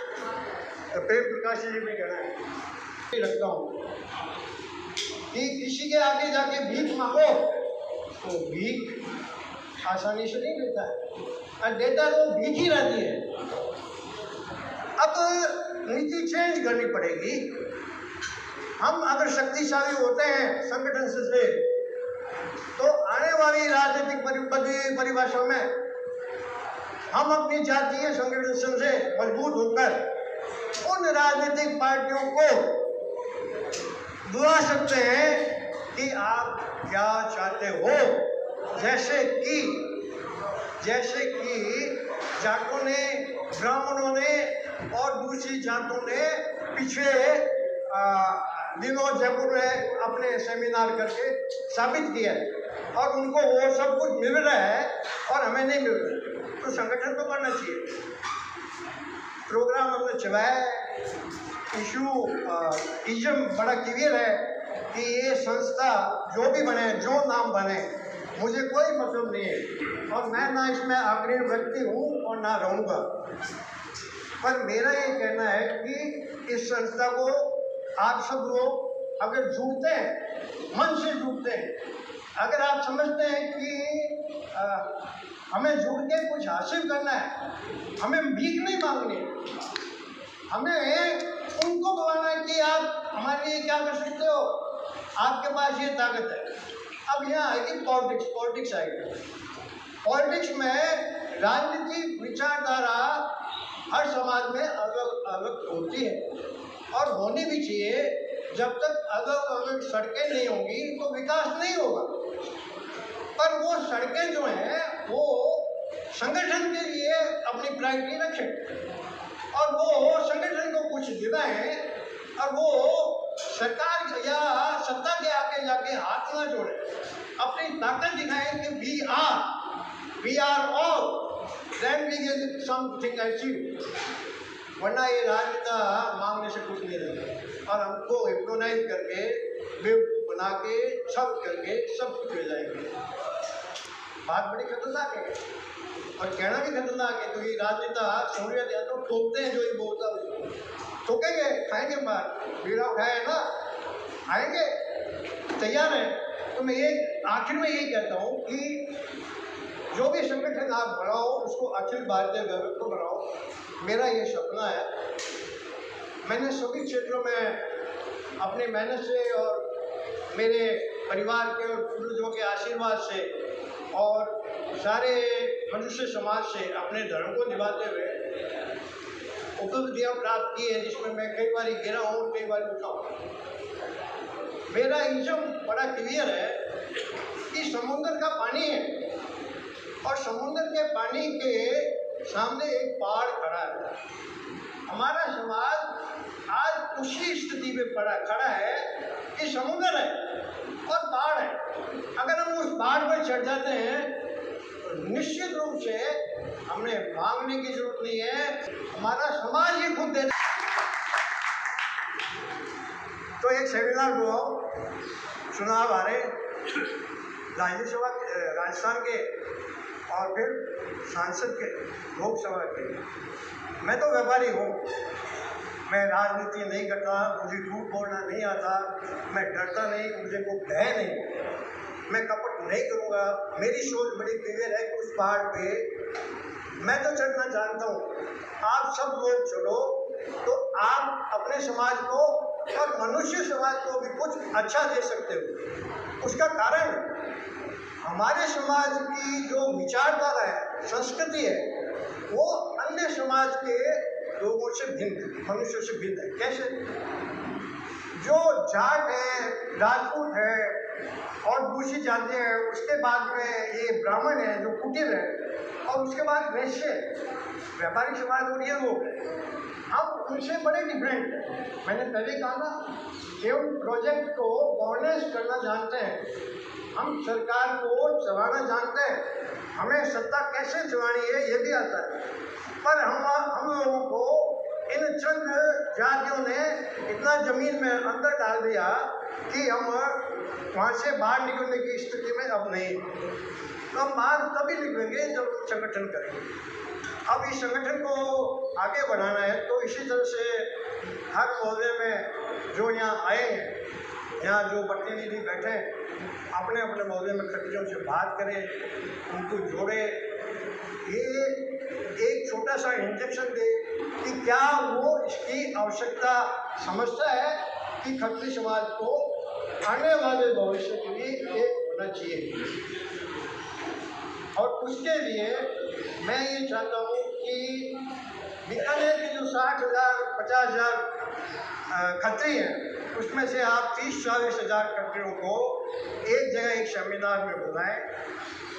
प्रेम प्रकाश जी भी कहना है, रखता हूँ कि किसी के आगे जाके भीख मांगो तो भीख आसानी से नहीं देता है, और देता तो भीख ही रहती है। अब नीति चेंज करनी पड़ेगी। हम अगर शक्तिशाली होते हैं संगठन से तो आने वाली राजनीतिक परिभाषा में हम अपनी जातीय संगठन से मजबूत होकर उन राजनीतिक पार्टियों को बुला सकते हैं कि आप क्या चाहते हो। जैसे कि जाटों ने, ब्राह्मणों ने और दूसरी जातों ने पिछले दिनों जयपुर में अपने सेमिनार करके साबित किया है, और उनको वो सब कुछ मिल रहा है और हमें नहीं मिल रहा है, तो संगठन को करना चाहिए। प्रोग्राम हमने चलाया है, इज़म बड़ा क्लियर है कि ये संस्था जो भी बने, जो नाम बने, मुझे कोई मतलब नहीं है, और मैं ना इसमें अग्रणी व्यक्ति हूँ और ना रहूँगा। पर मेरा ये कहना है कि इस संस्था को आप सब लोग अगर जुड़ते हैं, मन से जुड़ते हैं, अगर आप समझते हैं कि हमें जुड़ के कुछ हासिल करना है, हमें भीख नहीं मांगनी है, हमें उनको बुलाना है कि आप हमारे लिए क्या कर सकते हो, आपके पास ये ताकत है। अब यहाँ आएगी पॉलिटिक्स आएगी। पॉलिटिक्स में राजनीतिक विचारधारा हर समाज में अलग अलग होती है और होनी भी चाहिए। जब तक अलग अलग सड़कें नहीं होंगी तो विकास नहीं होगा। पर वो सड़कें जो हैं वो संगठन के लिए अपनी प्रायोरिटी रखें और वो संगठन को कुछ दिलाएं, और वो सरकार या सत्ता के आगे जाके हाथ ना जोड़े, अपनी ताकत दिखाएं कि we are all, then we get something achieved। वरना ये राजनेता मांगने से कुछ नहीं रहेगा और हमको हिप्नोटाइज करके, बेवकूफ बना के, सब करके सब कुछ हो जाएंगे। बात बड़ी खतरनाक है और कहना भी खतरनाक है। तो ये राजनेता सहूलियत या तो ठोकते हैं, जो ही बोलता है ठोकेंगे, खाएंगे मार, बीड़ा उठाए ना, आएंगे, तैयार है। तो मैं ये आखिर में यही कहता हूँ कि जो भी संगठन आप बनाओ उसको अखिल भारतीय व्यवस्था बनाओ। मेरा ये सपना है। मैंने सभी क्षेत्रों में अपनी मेहनत से और मेरे परिवार के और पूर्वजों के आशीर्वाद से और सारे मनुष्य समाज से अपने धर्म को निभाते हुए उपलब्धियाँ प्राप्त की है, जिसमें मैं कई बार गिरा हूँ और कई बार उठा हूँ। मेरा इज़म बड़ा क्लियर है कि समुद्र का पानी है और समुद्र के पानी के सामने एक पहाड़ खड़ा है। हमारा समाज आज उसी स्थिति में खड़ा है कि समुद्र है और पहाड़ है। अगर हम उस पहाड़ पर चढ़ जाते हैं तो निश्चित रूप से हमें मांगने की जरूरत नहीं है, हमारा समाज ही खुद दे। तो एक सेमिनार हुआ, चुनाव आ रहे राज्यसभा, राजस्थान के और फिर सांसद के, लोकसभा के। मैं तो व्यापारी हूँ, मैं राजनीति नहीं करता, मुझे झूठ बोलना नहीं आता, मैं डरता नहीं, मुझे कोई भय नहीं, मैं कपट नहीं करूँगा। मेरी सोच बड़ी क्लियर है कि उस पहाड़ पे मैं तो चढ़ना जानता हूँ, आप सब लोग चढ़ो तो आप अपने समाज को और मनुष्य समाज को भी कुछ अच्छा दे सकते हो। उसका कारण हमारे समाज की जो विचारधारा है, संस्कृति है, वो अन्य समाज के लोगों से भिन्न, मनुष्यों से भिन्न है। कैसे? जो जाट है, राजपूत है और दूसरी जाति है, उसके बाद में ये ब्राह्मण है जो कुटीर है, और उसके बाद वैश्य, व्यापारी समाज और ये लोग हैं, हम उनसे बड़े डिफरेंट हैं। मैंने पहले कहा ना, एवं प्रोजेक्ट को गवर्नेंस करना जानते हैं, हम सरकार को चलाना जानते हैं, हमें सत्ता कैसे चलानी है ये भी आता है। पर हम लोगों को इन चंद जातियों ने इतना जमीन में अंदर डाल दिया कि हम वहाँ से बाहर निकलने की स्थिति में अब नहीं। तो हम बाहर तभी निकलेंगे जब संगठन करेंगे। अब इस संगठन को आगे बढ़ाना है, तो इसी तरह से हर मोहल्ले में जो यहाँ आए हैं, यहाँ जो प्रतिनिधि बैठे हैं, अपने अपने मोहल्ले में खटियों से बात करें, उनको जोड़े, ये एक छोटा सा इंजेक्शन दे कि क्या वो इसकी आवश्यकता समझता है कि खत्री समाज को आने वाले भविष्य के लिए एक होना चाहिए। और उसके लिए मैं ये चाहता हूँ कि बीकानेर के जो 60,000 50,000 खत्री हैं, उसमें से आप 30-40 हज़ार खत्रियों को एक जगह एक सेमिनार में बुलाएं।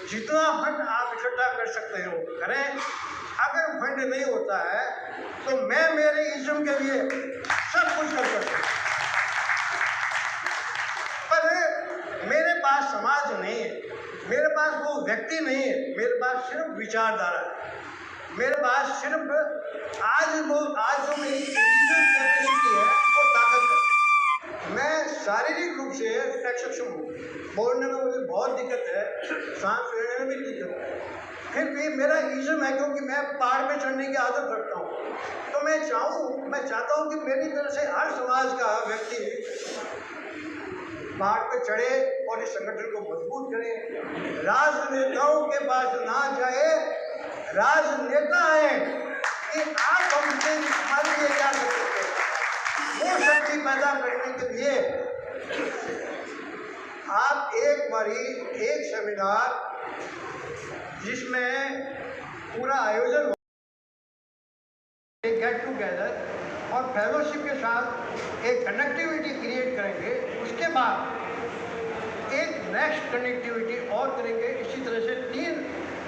जितना फंड आप इकट्ठा कर सकते हो करें। अगर फंड नहीं होता है तो मैं मेरे इज्म के लिए सब कुछ कर सकता हूँ, पर मेरे पास समाज नहीं है, मेरे पास वो व्यक्ति नहीं है, मेरे पास सिर्फ विचारधारा है, मेरे पास सिर्फ आज जो मेरी कैपेसिटी है वो ताकत है। मैं शारीरिक रूप से सक्षम हूँ, बोलने में मुझे बहुत दिक्कत है, सांस लेने में भी दिक्कत है, फिर भी मेरा इज्म है क्योंकि मैं पहाड़ पे चढ़ने की आदत रखता हूँ। तो मैं चाहता हूँ कि मेरी तरफ से हर समाज का व्यक्ति पहाड़ पे चढ़े और इस संगठन को मजबूत करे। राजनेताओं के पास ना जाए, राजनेता आए कि आप हमसे हमारे लिए क्या कर सकते हैं, वो शक्ति पैदा करने के लिए आप एक बारी एक सेमिनार जिसमें पूरा आयोजन एक गेट टुगेदर और फेलोशिप के साथ एक कनेक्टिविटी क्रिएट करेंगे। उसके बाद एक नेक्स्ट कनेक्टिविटी और करेंगे। इसी तरह से 3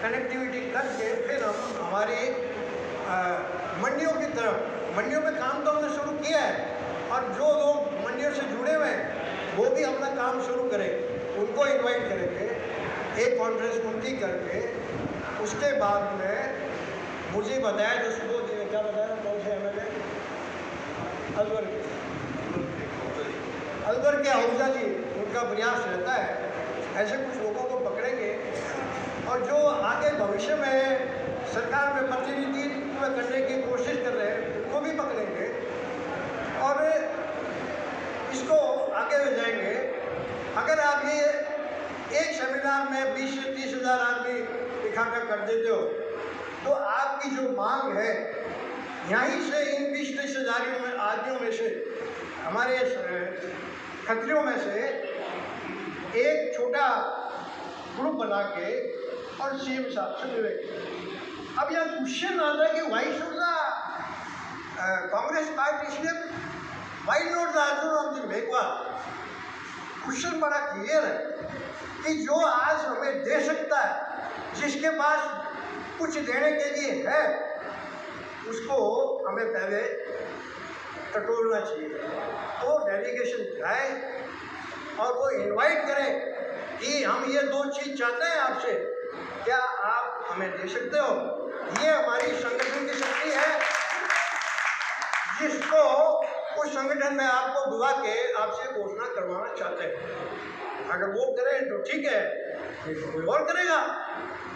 कनेक्टिविटी करके फिर हम हमारी मंडियों की तरफ, मंडियों में काम तो हमने शुरू किया है और जो लोग मंडियों से जुड़े हुए हैं वो भी अपना काम शुरू करें, उनको इन्वाइट करेंगे एक कॉन्फ्रेंस उनकी करके। उसके बाद में मुझे बताया जो सुबह जी ने क्या बताया, कौन से MLA अलवर के आहूजा जी, उनका प्रयास रहता है ऐसे कुछ लोगों को पकड़ेंगे और जो आगे भविष्य में सरकार में प्रतिनिधित्व करने की कोशिश कर रहे हैं उनको भी पकड़ेंगे और इसको आगे ले जाएंगे। अगर आप ये एक सेमिनार में 20 से 30 हज़ार आदमी इकट्ठा कर देते हो तो आपकी जो मांग है यहीं से इन 20-30 हज़ार आदमियों में से, हमारे खत्रियों में से एक छोटा ग्रुप बना के और CM साहब से मिले। अब यह क्वेश्चन आता है कि why should the Congress party step, why not the other of the Meghwal. Question बड़ा क्लियर है कि जो आज हमें दे सकता है, जिसके पास कुछ देने के लिए है, उसको हमें पहले टटोलना चाहिए। तो डेलीगेशन जाए और वो इनवाइट करें कि हम ये 2 चीज़ चाहते हैं आपसे, क्या आप हमें दे सकते हो? ये हमारी संगठन की शक्ति है जिसको उस संगठन में आपको बुला के आपसे घोषणा करवाना चाहते हैं। अगर वो करें तो ठीक है, कोई और करेगा,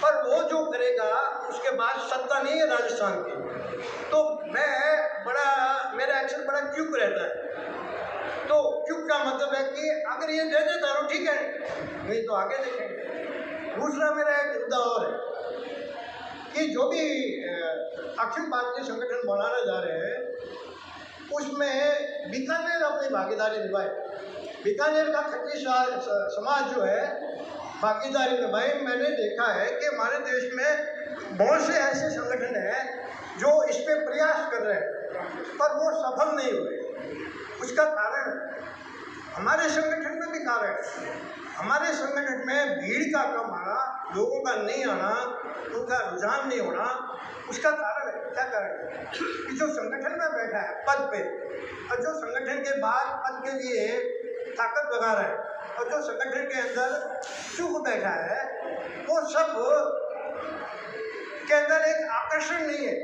पर वो जो करेगा उसके बाद सत्ता नहीं है राजस्थान की। तो मेरा एक्शन बड़ा क्विक रहता है। तो क्विक का मतलब है कि अगर ये दे देता तो ठीक है, नहीं तो आगे देखेंगे। दूसरा मेरा एक मुद्दा और है कि जो भी अखिल भारतीय संगठन बनाने जा रहे हैं उसमें बीकानेर अपनी भागीदारी निभाए। बीकानेर का खत्री समाज जो है भागीदारी निभाए। मैंने देखा है कि हमारे देश में बहुत से ऐसे संगठन हैं जो इस पे प्रयास कर रहे हैं पर वो सफल नहीं हुए। उसका कारण हमारे संगठन में भी कारण है। हमारे संगठन में भीड़ का कम आना, लोगों का नहीं आना, उनका रुझान नहीं होना, उसका कारण है। क्या कारण है कि जो संगठन में बैठा है पद पे और जो संगठन के बाद पद के लिए ताकत लगा रहा है और जो संगठन के अंदर चुप बैठा है, वो सब के अंदर एक आकर्षण नहीं है,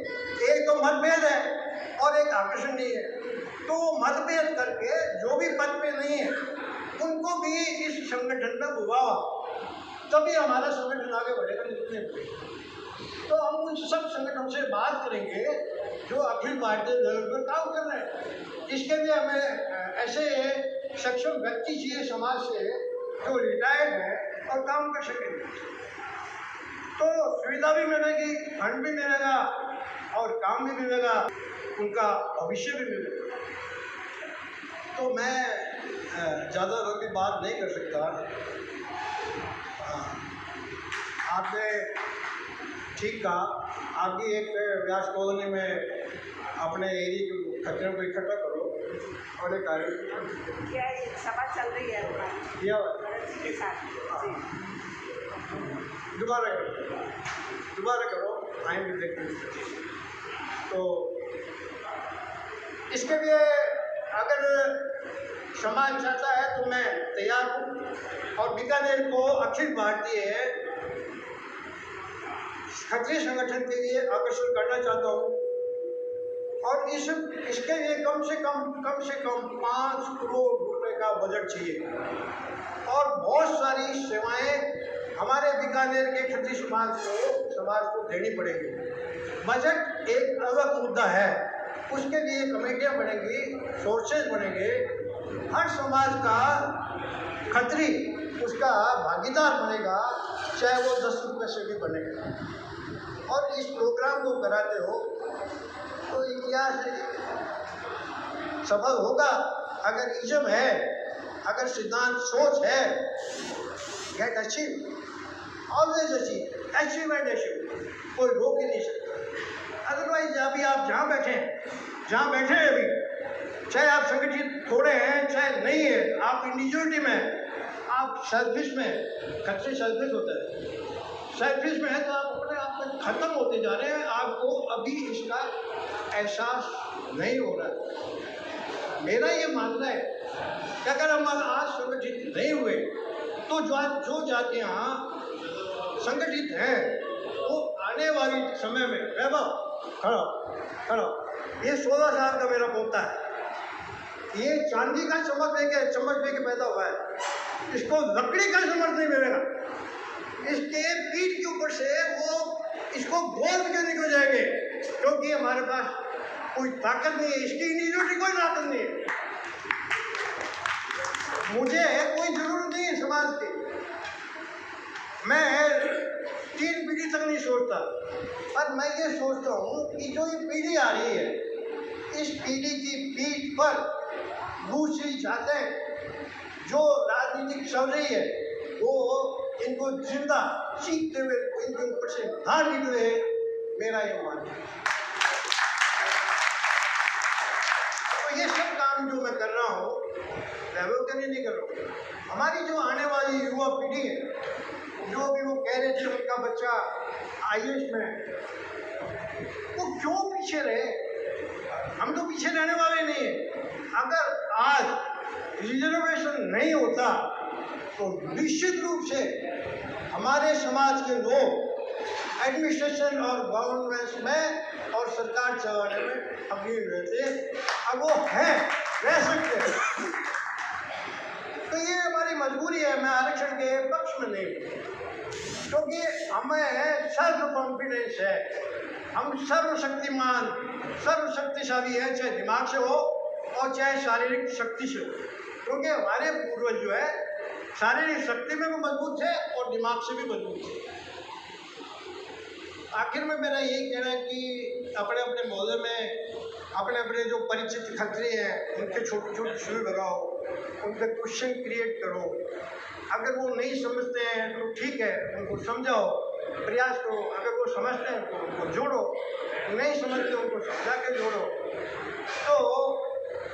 एक तो मतभेद है और एक आकर्षण नहीं है। तो मतभेद करके जो भी पद पे नहीं है उनको भी इस संगठन में बुलावा, तभी हमारा संगठन आगे बढ़ेगा। जितने तो हम उन सब संगठनों से बात करेंगे जो अखिल भारतीय लेवल पर काम कर रहे हैं। इसके लिए हमें ऐसे सक्षम व्यक्ति चाहिए समाज से जो रिटायर्ड है और काम कर सकेंगे, तो सुविधा भी मिलेगी, फंड भी मिलेगा और काम भी मिलेगा, उनका भविष्य भी मिलेगा। तो मैं ज़्यादा लंबी बात नहीं कर सकता। आपने ठीक कहा, आपकी एक व्यास कॉलोनी में अपने एरिया के खतरों को इकट्ठा करो और एक क्या सभा चल रही है के साथ? दोबारा करो, आएंगे देखते। तो इसके लिए अगर समाज चाहता है तो मैं तैयार हूँ और बीकानेर को अखिल भारतीय क्षत्रिय संगठन के लिए आकर्षित करना चाहता हूँ। और इसके लिए कम से कम 5 करोड़ रुपए का बजट चाहिए और बहुत सारी सेवाएं हमारे बीकानेर के क्षत्रिय समाज को देनी पड़ेगी। बजट एक अलग मुद्दा है, उसके लिए कमेटियां बनेंगी, सोर्सेज बनेंगे, हर समाज का खत्री उसका भागीदार बनेगा, चाहे वो 10 रुपये से भी बनेगा। और इस प्रोग्राम को कराते हो तो इतिहास सफल होगा अगर इज्म है, अगर सिद्धांत सोच है। Get achieve, always achieve, achieve and achieve, कोई रोक ही नहीं सकता। अदरवाइज अभी आप जहाँ बैठे हैं अभी, चाहे आप संगठित थोड़े हैं चाहे नहीं है, आप इंडिविजुअलिटी में, आप सेल्फिश में, खतरे सेल्फिश होता है, सेल्फिश में है तो आप अपने आप में खत्म होते जा रहे हैं। आपको अभी इसका एहसास नहीं हो रहा है। मेरा ये मानना है कि अगर हम आज संगठित नहीं हुए तो जो जातियाँ संगठित हैं वो आने वाली समय में, वैभव खड़ा, ये 16 साल का मेरा पोता है, ये चांदी का चम्मच लेके पैदा हुआ है, इसको लकड़ी का चम्मच नहीं मिलेगा। इसके पीठ के ऊपर से वो इसको गोद के निकल जाएंगे, क्योंकि हमारे पास कोई ताकत नहीं है, इसकी इंडिविजुअलिटी कोई ताकत नहीं है। मुझे कोई जरूरत नहीं है समाज की, मैं 3 पीढ़ी तक नहीं सोचता, पर मैं ये सोचता हूँ कि जो ये पीढ़ी आ रही है, इस पीढ़ी की पीठ पर दूसरी जातें जो राजनीतिक चल रही है वो इनको जिंदा सीखते हुए इनके ऊपर से बाहर निकले, मेरा ये मानना है। तो ये सब काम जो मैं कर रहा हूँ वैभव के लिए नहीं कर रहा हूँ, हमारी जो आने वाली युवा पीढ़ी है, जो भी वो कह रहे थे उनका बच्चा IAS में, वो क्यों पीछे रहे? हम तो पीछे रहने वाले नहीं है। अगर आज रिजर्वेशन नहीं होता तो निश्चित रूप से हमारे समाज के लोग एडमिनिस्ट्रेशन और गवर्नमेंट में और सरकार चलाने में अभी रहते, अब वो हैं, रह सकते हैं। तो ये हमारी मजबूरी है, मैं आरक्षण के पक्ष में नहीं हूँ, क्योंकि हमें सेल्फ कॉन्फिडेंस है, हम सर्वशक्तिमान सर्वशक्तिशाली हैं, चाहे दिमाग से हो और चाहे शारीरिक शक्ति से हो, क्योंकि हमारे पूर्वज जो है शारीरिक शक्ति में भी मजबूत थे और दिमाग से भी मजबूत थे। आखिर में मेरा यही कहना है कि अपने अपने मोहल्ले में अपने अपने जो परिचित खतरे हैं उनके छोटे छोटे शिविर लगाओ, उनके क्वेश्चन क्रिएट करो। अगर वो नहीं समझते हैं तो ठीक है, उनको समझाओ, प्रयास करो। अगर वो समझते हैं तो उनको जोड़ो, नहीं समझते उनको समझा के जोड़ो, तो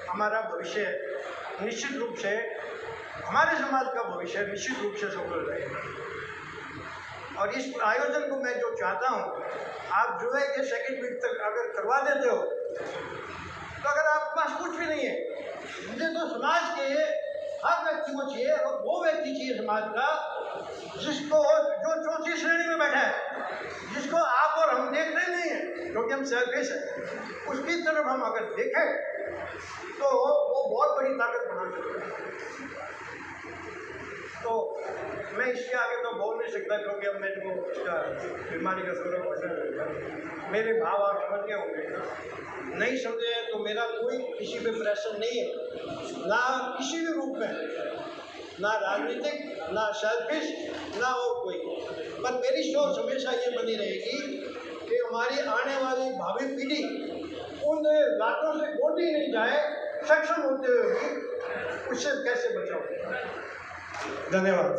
हमारा भविष्य निश्चित रूप से, हमारे समाज का भविष्य निश्चित रूप से सफल रहेगा। और इस आयोजन को मैं जो चाहता हूँ, आप जुलाई के 2 वीक तक अगर करवा देते हो तो अगर आपके पास कुछ भी नहीं है, मुझे तो समाज के हर व्यक्ति को चाहिए, और वो व्यक्ति चाहिए समाज का जिसको जो 4थी श्रेणी में बैठा है, जिसको आप और हम देख रहे नहीं हैं क्योंकि हम सेल्फिश हैं, उसकी तरफ हम अगर देखें तो वो बहुत बड़ी ताकत बना सकते हैं। तो मैं इसके आगे तो बोल नहीं सकता क्योंकि अब मेरे को इसका बीमारी का थोड़ा पसंद मेरे भाव आप समझ गए होंगे। नहीं समझे तो मेरा कोई किसी पे प्रेशर नहीं है, ना किसी भी रूप में, ना राजनीतिक, ना सेल्फिश, ना और कोई। पर मेरी सोच हमेशा ये बनी रहेगी कि हमारी आने वाली भावी पीढ़ी उन लाटों से गोदी नहीं जाए, सक्षम होते हुए भी उससे कैसे बचाओ। धन्यवाद।